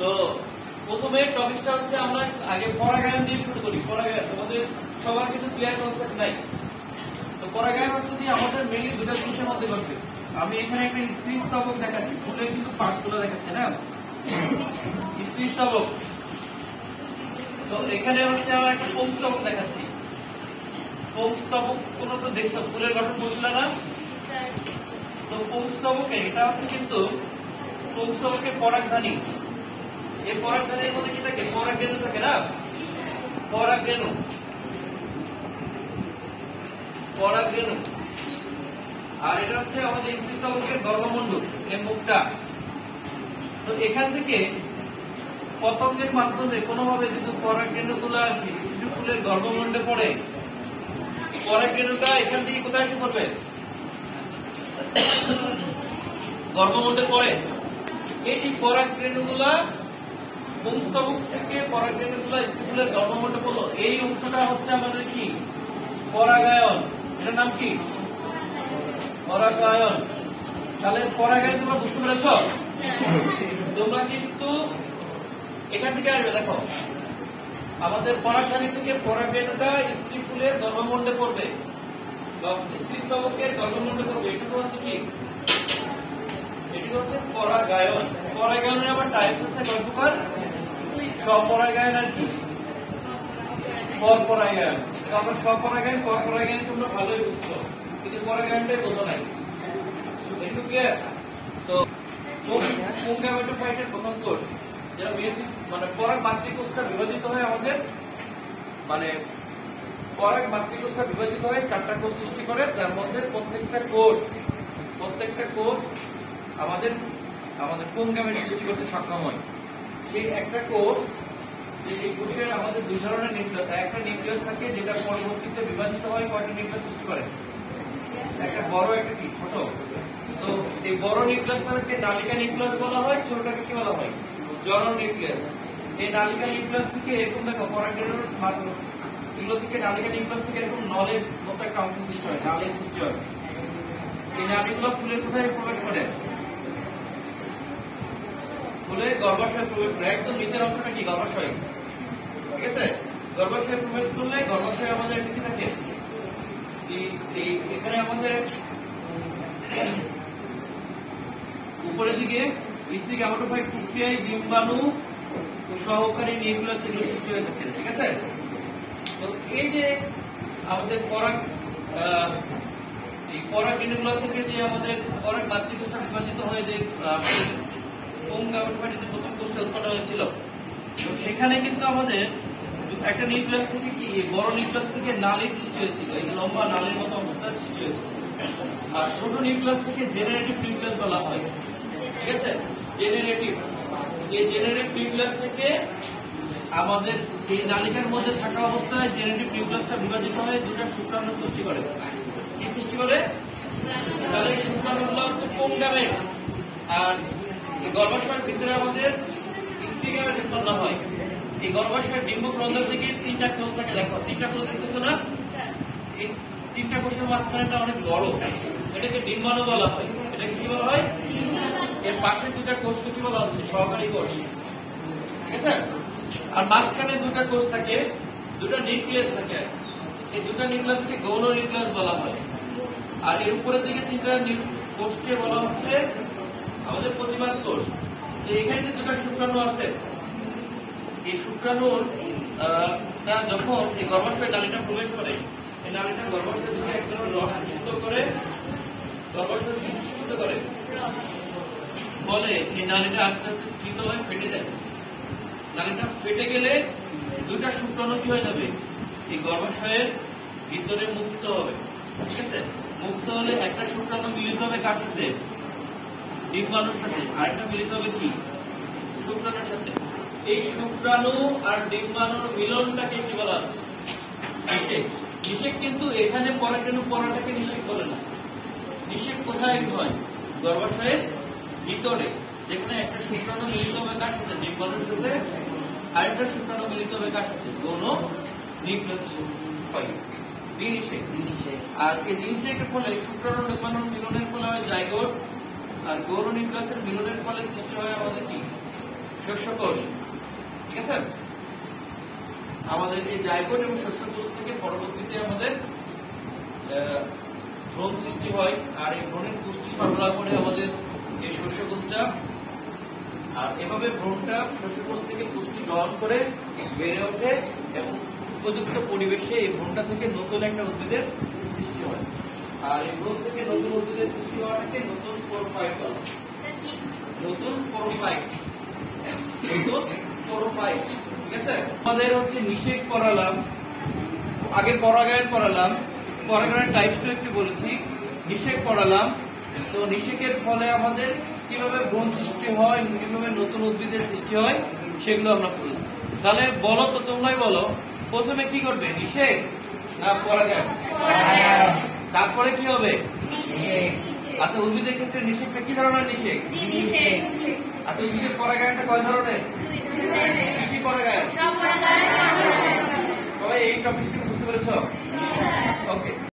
তো প্রথমে টপিকটা হচ্ছে আমরা আগে পরাগায়ন দিয়ে শুরু করি। পরাগায়ন তোমাদের সবার কিন্তু ক্লিয়ার কনসেপ্ট নাই। তো পরাগায়ন হচ্ছে যে আমাদের মেইনলি দুটো জিনিসের মধ্যে ঘটবে। আমি এখানে একটা স্ত্রী স্তবক দেখাচ্ছি, ফুলের কিন্তু পার্টগুলো দেখাচ্ছে না, স্ত্রী স্তবক। তো এখানে হচ্ছে আমার একটা পুংস্তবক দেখাচ্ছি। পুংস্তবক কোনো তো দেখছো, ফুলের গঠন বুঝলে না? তো পুংস্তবকে এটা হচ্ছে কিন্তু পুংস্তবকের পরাগধানী। এই পরাগধানীর মধ্যে কি থাকে? পরাগরেণু থাকে না, পরাগরেণু। পরাগরেণু আর এটা হচ্ছে আমাদের স্ত্রী স্তবকের গর্ভমণ্ডল, এই মুখটা। তো এখান থেকে পতঙ্গের মাধ্যমে কোনোভাবে যদি পরাগরেণুগুলো আসে স্ত্রী ফুলের গর্ভমণ্ডলে পড়ে, পরাগরেণুটা এখান থেকে কোথায় এসে পড়বে? গর্ভমণ্ডলে পড়ে। এই যে পরাগরেণুগুলা পুংস্তবক থেকে পরাগরেণুগুলা স্ত্রী ফুলের গর্ভমণ্ডলে পড়লো, এই অংশটা হচ্ছে আমাদের কি? পরাগায়ন। এটার নাম কি? পরাগায়ন। তাহলে পরাগায়ন তোমরা বুঝতে পেরেছ? তোমরা কিন্তু এখান থেকে আসবে, দেখো আমাদের পরাগধানী থেকে পরাগরেণুটা স্ত্রী ফুলের গর্ভমণ্ডলে পড়বে, স্ত্রী স্তবকের গর্ভমণ্ডলে পড়বে। এটুকু হচ্ছে কি? এটুকু হচ্ছে পরাগায়ন। পরাগায়নের আবার টাইপস আছে কয় প্রকার? স্বপরাগায়ন আর কি পরপরাগায়ন। আমরা স্বপরাগায়ন পরপরাগায়ন তোমরা ভালোই বুঝছো, কিন্তু পরাগায়নটাই বোঝো নাই। একটু ক্লিয়ার? তো পুংগামেটোফাইটের প্রথম কোষ যেটা মেয়েছিস, মানে পরাগ মাতৃকোষটা বিভাজিত হয় আমাদের, মানে পরাগ মাতৃকোষটা বিভাজিত হয় চারটা কোষ সৃষ্টি করে। তার মধ্যে প্রত্যেকটা কোষ আমাদের পুংগামেট সৃষ্টি করতে সক্ষম হয়। সেই একটা কোষ, এই কোষের আমাদের দুই ধরনের নিউক্লিয়াস। একটা নিউক্লিয়াস থাকে যেটা পরবর্তীতে বিভাজিত হয় কয়টা নিউক্লিয়াস সৃষ্টি করে, একটা বড় একটা কি ছোট। তো এই বড় নিউক্লিয়াসটাকে নালিকা নিউক্লিয়াস বলা হয়, ছোটটাকে কি বলা হয়? জনন নিউক্লিয়াস। এই নালিকা নিউক্লিয়াস থেকে এরকম দেখো পরাগরেণুর এগুলো থেকে নালিকা নিউক্লিয়াস থেকে এরকম নলের মতো একটা অংশ সৃষ্টি হয়, নালীর সৃষ্টি হয়। এই নালীগুলো ফুলের কোথায় প্রবেশ করে? ফুলের গর্ভাশয়ে প্রবেশ করে। একদম নিচের অংশটা কি? গর্ভাশয়। ঠিক আছে? গর্ভাশয়ে প্রবেশ করলে গর্ভাশয়ে আমাদের কি থাকে? এখানে আমাদের উপরের দিকে স্ত্রী গ্যামেটোফাইট প্রক্রিয়ায় ডিম্বাণু সহকারী নিউক্লিয়াস এগুলো সৃষ্টি হয়ে থাকে। ঠিক আছে? তো এই যে আমাদের এই পরাগরেণুগুলো থেকে যে আমাদের পরাগ মাতৃকোষটা বিভাজিত হয়ে যে পুংগামেটোফাইটের যে প্রথম কোষটা উৎপন্ন হয়েছিল, তো সেখানে কিন্তু আমাদের একটা নিউক্লিয়াস থেকে কি বড় নিউক্লিয়াস থেকে নালীর সৃষ্টি হয়েছিল, এই লম্বা নালীর মতো অংশটা সৃষ্টি হয়েছিল। আর ছোট নিউক্লিয়াস থেকে জেনারেটিভ নিউক্লিয়াস বলা হয়। ঠিক আছে? জেনারেটিভ। এই জেনারেটিভ নিউক্লিয়াস থেকে আমাদের এই নালিকার মধ্যে থাকা অবস্থায় জেনারেটিভ নিউক্লিয়াসটা বিভাজিত হয়ে দুটো শুক্রাণু সৃষ্টি করে। কি সৃষ্টি করে? তাহলে এই শুক্রাণুগুলো হচ্ছে পুংগামেট। আর এই গর্ভাশয়ের ভিতরে আমাদের স্ত্রী গামেট উৎপন্ন হয়। এই গর্ভাশয়ের ডিম্বপ্রন্ধ থেকে তিনটা কোষ থাকে, দেখো তিনটা কোষ দেখতেছো না? এই তিনটা কোষের মাঝখানেটা অনেক বড়, এটাকে ডিম্বাণু বলা হয়। এটাকে কি বলা হয়? এর পাশে দুটা কোষকে কি বলা হচ্ছে? সহকারী কোষ। ঠিক আছে? আর মাঝখানে দুটা কোষ থাকে, দুটা নিউক্লিয়াস থাকে। এই দুটা নিউক্লিয়াসকে গৌণ নিউক্লিয়াস বলা হয়। আর এর উপরের দিকে তিনটা কোষকে বলা হচ্ছে আমাদের প্রতিবাদ কোষ। তো এখানে যে দুটা শুক্রাণু আছে, এই শুক্রাণুর যখন এই গর্ভাশয় নালীটা প্রবেশ করে, এই নালীটা গর্ভাশয় থেকে এক ধরনের রস শোষিত করে, গর্ভাশয় শোষিত করে বলে এই নালীটা আস্তে আস্তে স্ফীত হয়ে ফেটে যায়। নালীটা ফেটে গেলে দুইটা শুক্রাণু কি হয়ে যাবে? এই গর্ভাশয়ের ভিতরে মুক্ত হবে। ঠিক আছে? মুক্ত হলে একটা শুক্রাণু মিলিত হবে কার সাথে? ডিম্বাণুর সাথে। আরেকটা মিলিত হবে কি? শুক্রাণুর সাথে। এই শুক্রাণু আর ডিম্বাণুর মিলনটাকে কি বলা হচ্ছে? নিষেক। নিষেক কিন্তু এখানে পরাগরেণু পরাটাকে নিষেক করে না। নিষেক কোথায় হয়? গর্ভাশয়ের ভিতরে, যেখানে একটা শুক্রাণু মিলিত হবে কার সাথে? ডিম্বাণুর সাথে। আরেকটা শুক্রাণু মিলিত হবে কার সাথে? গৌণ নিউক্লিয়াসের সাথে। দ্বিনিষেক। আর এই দ্বিনিষেকের ফলে শুক্রাণু ডিম্বাণুর মিলনের ফলে হয় জাইগোট, আর গৌণ নিউক্লিয়াসের মিলনের ফলে সৃষ্টি হয় আমাদের কি? শস্যকোষ, ঠিক আছে। আমাদের এই জাইগোট এবং শস্যকোষ থেকে পরবর্তীতে আমাদের ভ্রূণ সৃষ্টি হয়, আর এই ভ্রূণের পুষ্টি সরবরাহ করে আমাদের এই শস্যকোষটা, আর এভাবে ভ্রূণটা শস্যকোষ থেকে পুষ্টি গ্রহণ করে বেড়ে ওঠে এবং উপযুক্ত পরিবেশে এই ভ্রূণটা থেকে নতুন একটা উদ্ভিদের সৃষ্টি হয়। আর এই ভ্রূণ থেকে নতুন উদ্ভিদের সৃষ্টি হওয়াটাকে নতুন স্পোরোফাইট বলে। নতুন স্পোরোফাইট, নতুন স্পোরোফাইট, ঠিক আছে। আমাদের হচ্ছে নিষেক করালাম, আগে পরাগায়ন করালাম, পরাগায়নের টাইপসটা একটু বলেছি, নিষেক করালাম। তো নিষেকের ফলে আমাদের কিভাবে ভ্রূণ সৃষ্টি হয়, কিভাবে নতুন উদ্ভিদের সৃষ্টি হয়, সেগুলো আমরা করলাম। তাহলে বলো তো, তোমরাই বলো, প্রথমে কি করবে, নিষেক না পরাগায়ন? তারপরে কি হবে? আচ্ছা, উদ্ভিদের ক্ষেত্রে নিষেকটা কি ধরনের নিষেক? আচ্ছা, উদ্ভিদের পরাগায়নটা কয় ধরনের? কি কি পরাগায়ন? সবাই এই টপিকটা বুঝতে পেরেছো? ওকে।